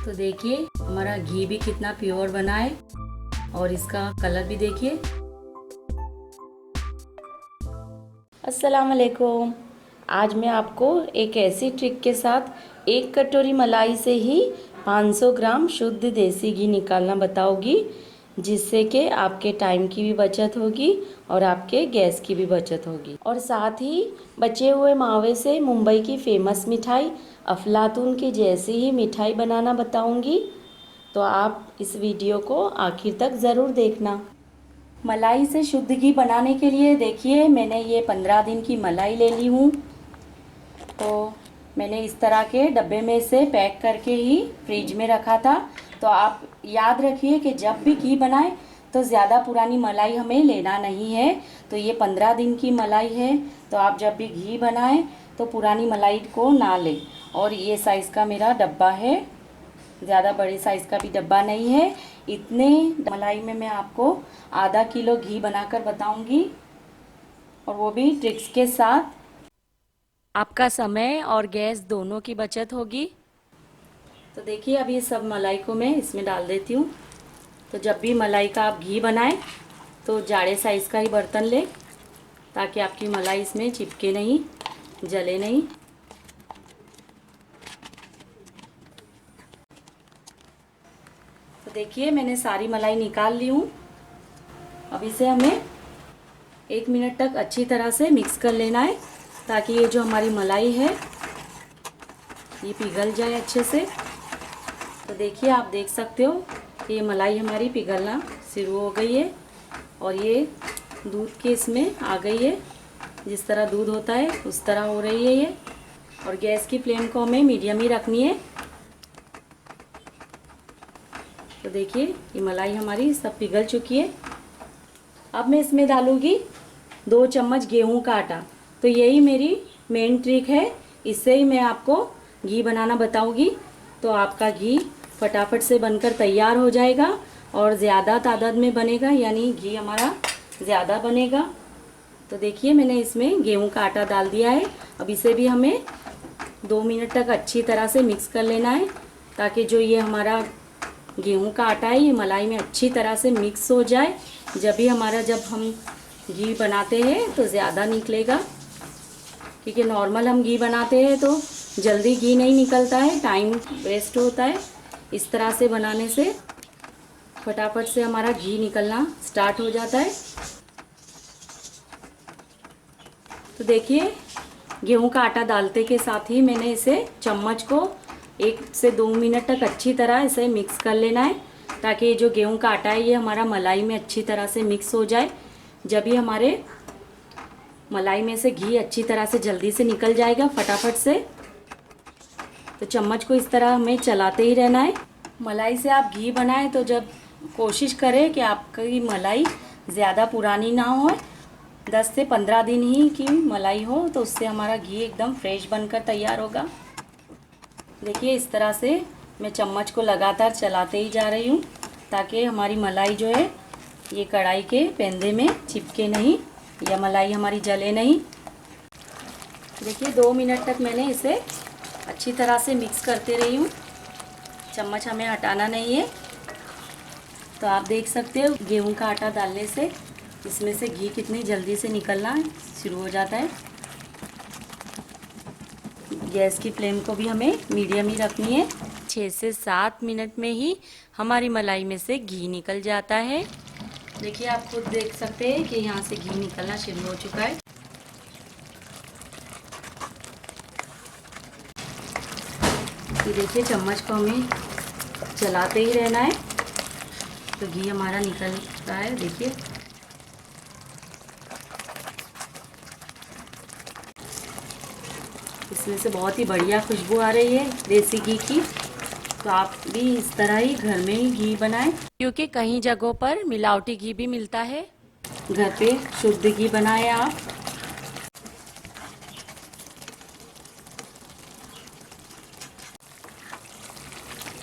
तो देखिए हमारा घी भी कितना प्योर बना है और इसका कलर भी देखिए। अस्सलाम वालेकुम। आज मैं आपको एक ऐसी ट्रिक के साथ 1 कटोरी मलाई से ही 500 ग्राम शुद्ध देसी घी निकालना बताऊंगी, जिससे कि आपके टाइम की भी बचत होगी और आपके गैस की भी बचत होगी। और साथ ही बचे हुए मावे से मुंबई की फेमस मिठाई अफलातून की जैसी ही मिठाई बनाना बताऊंगी। तो आप इस वीडियो को आखिर तक ज़रूर देखना। मलाई से शुद्ध घी बनाने के लिए देखिए मैंने ये 15 दिन की मलाई ले ली हूँ। तो मैंने इस तरह के डब्बे में से पैक करके ही फ्रिज में रखा था। तो आप याद रखिए कि जब भी घी बनाएं तो ज़्यादा पुरानी मलाई हमें लेना नहीं है। तो ये 15 दिन की मलाई है, तो आप जब भी घी बनाएं तो पुरानी मलाई को ना लें। और ये साइज़ का मेरा डब्बा है, ज़्यादा बड़े साइज़ का भी डब्बा नहीं है। इतने मलाई में मैं आपको आधा किलो घी बनाकर बताऊंगी, और वो भी ट्रिक्स के साथ। आपका समय और गैस दोनों की बचत होगी। तो देखिए अब ये सब मलाई को मैं इसमें डाल देती हूँ। तो जब भी मलाई का आप घी बनाएं तो जाड़े साइज़ का ही बर्तन लें, ताकि आपकी मलाई इसमें चिपके नहीं, जले नहीं। तो देखिए मैंने सारी मलाई निकाल ली हूँ। अब इसे हमें 1 मिनट तक अच्छी तरह से मिक्स कर लेना है, ताकि ये जो हमारी मलाई है ये पिघल जाए अच्छे से। तो देखिए आप देख सकते हो कि ये मलाई हमारी पिघलना शुरू हो गई है और ये दूध के इसमें आ गई है। जिस तरह दूध होता है उस तरह हो रही है ये। और गैस की फ्लेम को हमें मीडियम ही रखनी है। तो देखिए ये मलाई हमारी सब पिघल चुकी है। अब मैं इसमें डालूँगी 2 चम्मच गेहूं का आटा। तो यही मेरी मेन ट्रिक है, इससे ही मैं आपको घी बनाना बताऊंगी। तो आपका घी फटाफट से बनकर तैयार हो जाएगा और ज़्यादा तादाद में बनेगा, यानी घी हमारा ज़्यादा बनेगा। तो देखिए मैंने इसमें गेहूं का आटा डाल दिया है। अब इसे भी हमें 2 मिनट तक अच्छी तरह से मिक्स कर लेना है, ताकि जो ये हमारा गेहूं का आटा है ये मलाई में अच्छी तरह से मिक्स हो जाए। जब हम घी बनाते हैं तो ज़्यादा निकलेगा, क्योंकि नॉर्मल हम घी बनाते हैं तो जल्दी घी नहीं निकलता है, टाइम वेस्ट होता है। इस तरह से बनाने से फटाफट से हमारा घी निकलना स्टार्ट हो जाता है। तो देखिए गेहूं का आटा डालते के साथ ही मैंने इसे चम्मच को 1 से 2 मिनट तक अच्छी तरह इसे मिक्स कर लेना है, ताकि ये जो गेहूं का आटा है ये हमारा मलाई में अच्छी तरह से मिक्स हो जाए। जब भी हमारे मलाई में से घी अच्छी तरह से जल्दी से निकल जाएगा फटाफट से। तो चम्मच को इस तरह हमें चलाते ही रहना है। मलाई से आप घी बनाएं तो जब कोशिश करें कि आपकी मलाई ज़्यादा पुरानी ना हो, 10 से 15 दिन ही की मलाई हो, तो उससे हमारा घी एकदम फ्रेश बनकर तैयार होगा। देखिए इस तरह से मैं चम्मच को लगातार चलाते ही जा रही हूँ, ताकि हमारी मलाई जो है ये कढ़ाई के पेंदे में चिपके नहीं या मलाई हमारी जले नहीं। देखिए 2 मिनट तक मैंने इसे अच्छी तरह से मिक्स करते रही हूँ। चम्मच हमें हटाना नहीं है। तो आप देख सकते हो गेहूं का आटा डालने से इसमें से घी कितनी जल्दी से निकलना शुरू हो जाता है। गैस की फ्लेम को भी हमें मीडियम ही रखनी है। 6 से 7 मिनट में ही हमारी मलाई में से घी निकल जाता है। देखिए आप खुद देख सकते हैं कि यहाँ से घी निकलना शुरू हो चुका है। ये देखिए चम्मच को हमें चलाते ही रहना है, तो घी हमारा निकल रहा है। देखिए इसमें से बहुत ही बढ़िया खुशबू आ रही है देसी घी की। तो आप भी इस तरह ही घर में ही घी बनाएं, क्योंकि कई जगहों पर मिलावटी घी भी मिलता है। घर पे शुद्ध घी बनाएं आप।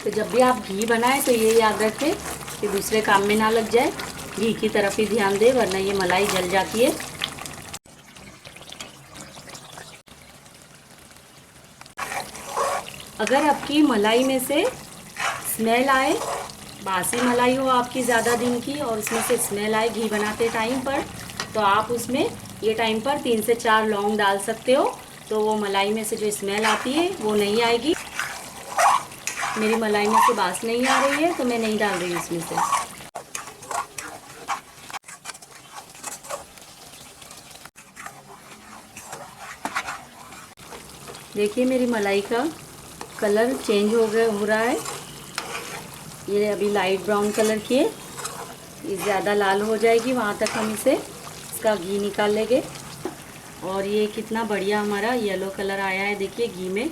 तो जब भी आप घी बनाएं तो ये याद रखें कि दूसरे काम में ना लग जाए, घी की तरफ ही ध्यान दें, वरना ये मलाई जल जाती है। अगर आपकी मलाई में से स्मेल आए, बासी मलाई हो आपकी ज़्यादा दिन की और उसमें से स्मेल आए घी बनाते टाइम पर, तो आप उसमें ये टाइम पर 3 से 4 लौंग डाल सकते हो। तो वो मलाई में से जो स्मेल आती है वो नहीं आएगी। मेरी मलाई में से बास नहीं आ रही है तो मैं नहीं डाल रही हूँ इसमें से। देखिए मेरी मलाई का कलर चेंज हो रहा है। ये अभी लाइट ब्राउन कलर की है, ये ज़्यादा लाल हो जाएगी वहाँ तक हम इसका घी निकाल लेंगे। और ये कितना बढ़िया हमारा येलो कलर आया है। देखिए घी में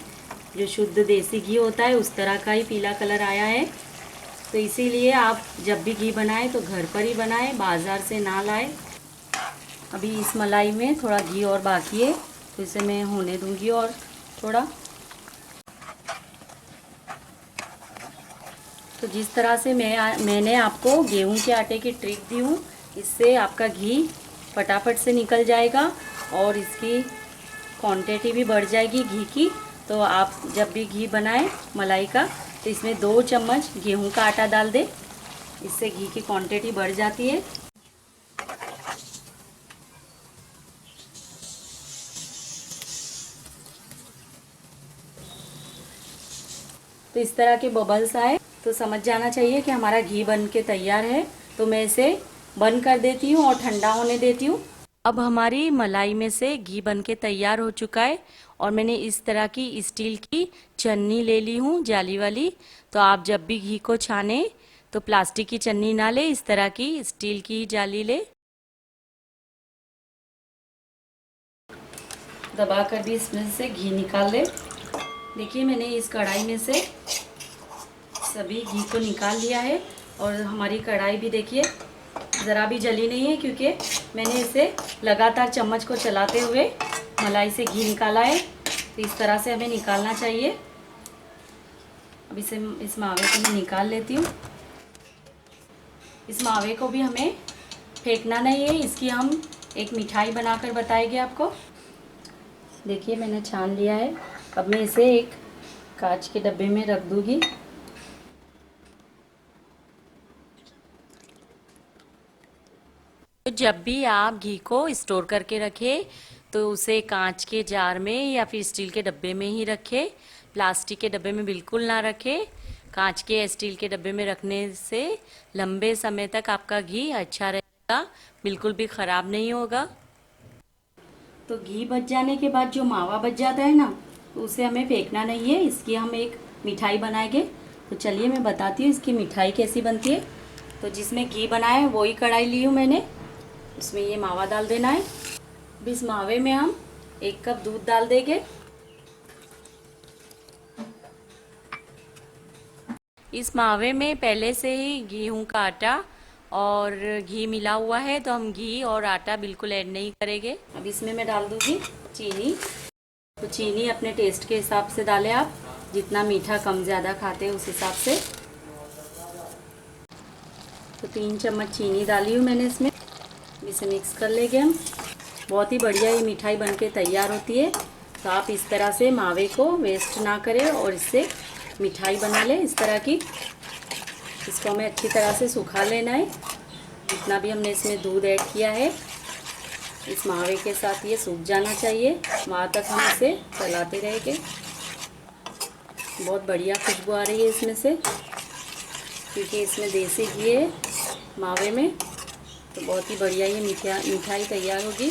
जो शुद्ध देसी घी होता है उस तरह का ही पीला कलर आया है। तो इसीलिए आप जब भी घी बनाएं तो घर पर ही बनाएं, बाज़ार से ना लाएं। अभी इस मलाई में थोड़ा घी और बाकी है तो इसे मैं होने दूंगी और थोड़ा। तो जिस तरह से मैंने आपको गेहूं के आटे की ट्रिक दी हूँ, इससे आपका घी फटाफट से निकल जाएगा और इसकी क्वांटिटी भी बढ़ जाएगी घी की। तो आप जब भी घी बनाएं मलाई का तो इसमें 2 चम्मच गेहूं का आटा डाल दें, इससे घी की क्वांटिटी बढ़ जाती है। तो इस तरह के बबल्स आए तो समझ जाना चाहिए कि हमारा घी बन के तैयार है। तो मैं इसे बंद कर देती हूँ और ठंडा होने देती हूँ। अब हमारी मलाई में से घी बन के तैयार हो चुका है और मैंने इस तरह की स्टील की छन्नी ले ली हूँ, जाली वाली। तो आप जब भी घी को छाने तो प्लास्टिक की छन्नी ना ले, इस तरह की स्टील की जाली ले। दबा कर भी इसमें से घी निकाल ले। देखिए मैंने इस कढ़ाई में से सभी घी को निकाल लिया है और हमारी कढ़ाई भी देखिए ज़रा भी जली नहीं है, क्योंकि मैंने इसे लगातार चम्मच को चलाते हुए मलाई से घी निकाला है। तो इस तरह से हमें निकालना चाहिए। अब इस मावे को मैं निकाल लेती हूँ। इस मावे को भी हमें फेंकना नहीं है, इसकी हम एक मिठाई बनाकर बताएंगे आपको। देखिए मैंने छान लिया है। अब मैं इसे एक कांच के डब्बे में रख दूँगी। तो जब भी आप घी को स्टोर करके रखें तो उसे कांच के जार में या फिर स्टील के डब्बे में ही रखें। प्लास्टिक के डब्बे में बिल्कुल ना रखें। कांच के या स्टील के डब्बे में रखने से लंबे समय तक आपका घी अच्छा रहेगा, बिल्कुल भी ख़राब नहीं होगा। तो घी बच जाने के बाद जो मावा बच जाता है ना, तो उसे हमें फेंकना नहीं है, इसकी हम एक मिठाई बनाएंगे। तो चलिए मैं बताती हूँ इसकी मिठाई कैसी बनती है। तो जिसमें घी बनाया है वही कढ़ाई ली हूँ मैंने, इसमें ये मावा डाल देना है। अब इस मावे में हम 1 कप दूध डाल देंगे। इस मावे में पहले से ही गेहूं का आटा और घी मिला हुआ है, तो हम घी और आटा बिल्कुल ऐड नहीं करेंगे। अब इसमें मैं डाल दूंगी चीनी। तो चीनी अपने टेस्ट के हिसाब से डालें, आप जितना मीठा कम ज़्यादा खाते हैं उस हिसाब से। तो 3 चम्मच चीनी डाली हूँ मैंने इसमें। इसे मिक्स कर लेंगे हम। बहुत ही बढ़िया ये मिठाई बनके तैयार होती है। तो आप इस तरह से मावे को वेस्ट ना करें और इससे मिठाई बना लें इस तरह की। इसको हमें अच्छी तरह से सुखा लेना है। जितना भी हमने इसमें दूध ऐड किया है इस मावे के साथ ये सूख जाना चाहिए, वहाँ तक हम इसे चलाते रहेंगे। बहुत बढ़िया खुशबू आ रही है इसमें से, क्योंकि इसमें देसी घी है मावे में। तो बहुत ही बढ़िया ये मिठाई तैयार होगी।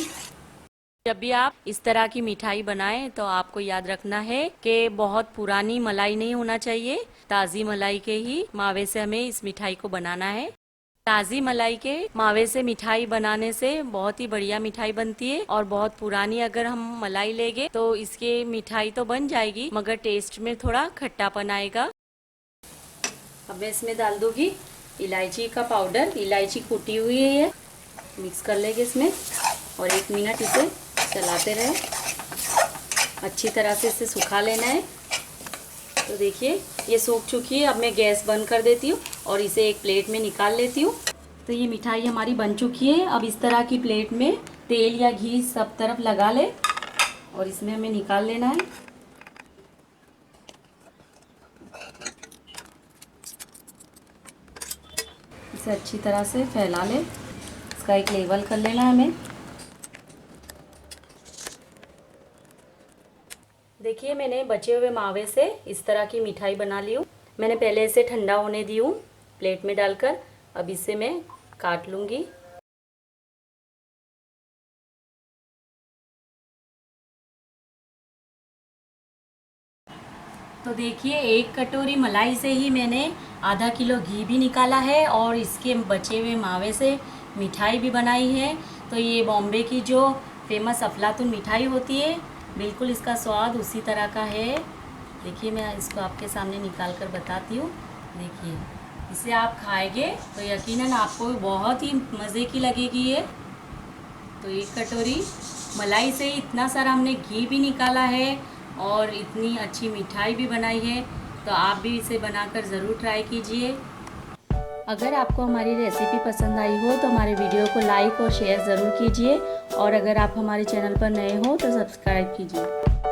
जब भी आप इस तरह की मिठाई बनाएं तो आपको याद रखना है कि बहुत पुरानी मलाई नहीं होना चाहिए, ताज़ी मलाई के ही मावे से हमें इस मिठाई को बनाना है। ताज़ी मलाई के मावे से मिठाई बनाने से बहुत ही बढ़िया मिठाई बनती है। और बहुत पुरानी अगर हम मलाई लेंगे तो इसके मिठाई तो बन जाएगी मगर टेस्ट में थोड़ा खट्टापन आएगा। अब मैं इसमें डाल दूंगी इलायची का पाउडर। इलायची कूटी हुई है ये, मिक्स कर लेंगे इसमें और 1 मिनट इसे चलाते रहे। अच्छी तरह से इसे सुखा लेना है। तो देखिए ये सूख चुकी है। अब मैं गैस बंद कर देती हूँ और इसे एक प्लेट में निकाल लेती हूँ। तो ये मिठाई हमारी बन चुकी है। अब इस तरह की प्लेट में तेल या घी सब तरफ लगा ले और इसमें हमें निकाल लेना है। इसे अच्छी तरह से फैला लें। इसका एक लेवल कर लेना है हमें। देखिए मैंने बचे हुए मावे से इस तरह की मिठाई बना ली हूँ। मैंने पहले इसे ठंडा होने दी हूँ प्लेट में डालकर। अब इसे मैं काट लूँगी। तो देखिए 1 कटोरी मलाई से ही मैंने आधा किलो घी भी निकाला है और इसके बचे हुए मावे से मिठाई भी बनाई है। तो ये बॉम्बे की जो फेमस अफलातून मिठाई होती है, बिल्कुल इसका स्वाद उसी तरह का है। देखिए मैं इसको आपके सामने निकाल कर बताती हूँ। देखिए इसे आप खाएंगे तो यकीनन आपको बहुत ही मज़े की लगेगी ये। तो 1 कटोरी मलाई से ही इतना सारा हमने घी भी निकाला है और इतनी अच्छी मिठाई भी बनाई है। तो आप भी इसे बनाकर ज़रूर ट्राई कीजिए। अगर आपको हमारी रेसिपी पसंद आई हो तो हमारे वीडियो को लाइक और शेयर ज़रूर कीजिए और अगर आप हमारे चैनल पर नए हो तो सब्सक्राइब कीजिए।